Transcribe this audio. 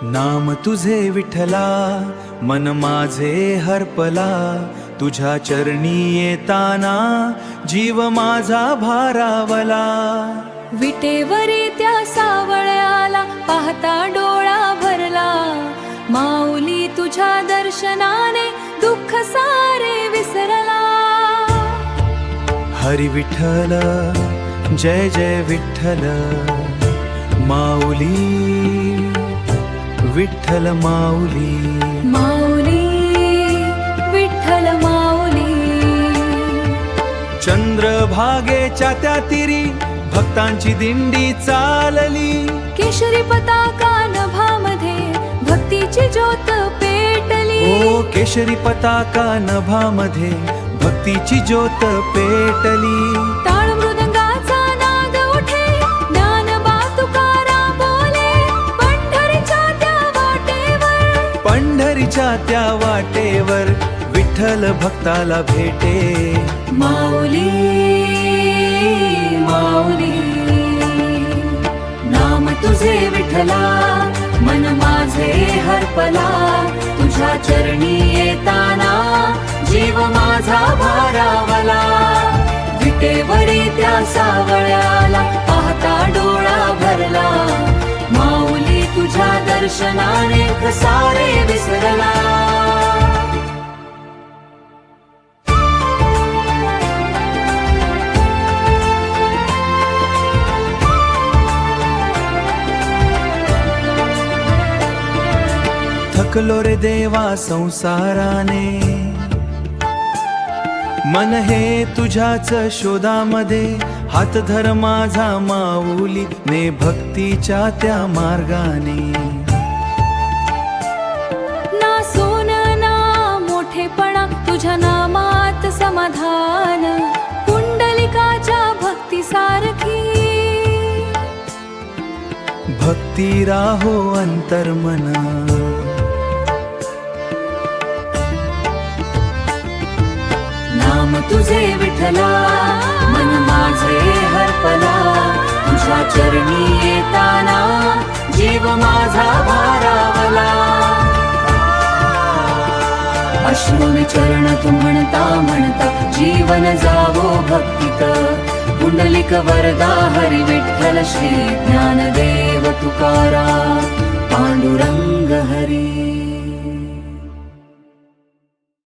नाम तुझे विठ्ठला, मन माझे हरपला, तुझ्या चरणी येताना जीव माझा भारावला. विटेवरी त्या सावळ्याला पाहता डोळा भरला, माऊली तुझ्या दर्शनाने दुःख सारे विसरला. हरी विठ्ठल जय जय विठ्ठल, माऊली विठ्ठल माऊली. माऊली विठ्ठल माऊली. चंद्रभागेच्या त्या तिरी भक्तांची दिंडी चालली, केशरी पताका नभामध्ये भक्तीची ज्योत पेटली. ओ केशरी पताका नभामध्ये भक्तीची ज्योत पेटली. टाळ मृदंगाचा नाद उठे, ज्ञानोबा तुकाराम बोले, पंढरीच्या त्या वाटेवर. पंढरीच्या त्या वाटेवर विठ्ठल भक्ताला भेटे. माऊली माऊली. नाम तुझे विठ्ठला, मन माझे हरपला, तुझ्या चरणी येताना जीव माझा भारावला. विटेवरी त्या सावळ्याला पाहता डोळा भरला, माऊली तुझ्या दर्शनाने सारे विसरला. थकलो रे देवा संसाराने, मन हे तुझ्याच शोधामध्ये. हात धर माझा माऊली, ने भक्तीच्या त्या मार्गाने. ना सोन ना मोठेपणा, तुझ्या नामात समाधान, कुंडलिकाच्या भक्ती सारखी. भक्ती राहो अंतर्मन, नाम तुझे विठ्ठला, मन माझे हरपला, तुझ्या चरणी येताना जीव माझा भारावला. अश्रूने चरण तू म्हणता म्हणता जीवन जावो भक्तीत. कुंडलिक वरदा हरी विठ्ठल श्री ज्ञानदेव तुकाराम पांडुरंग हरी.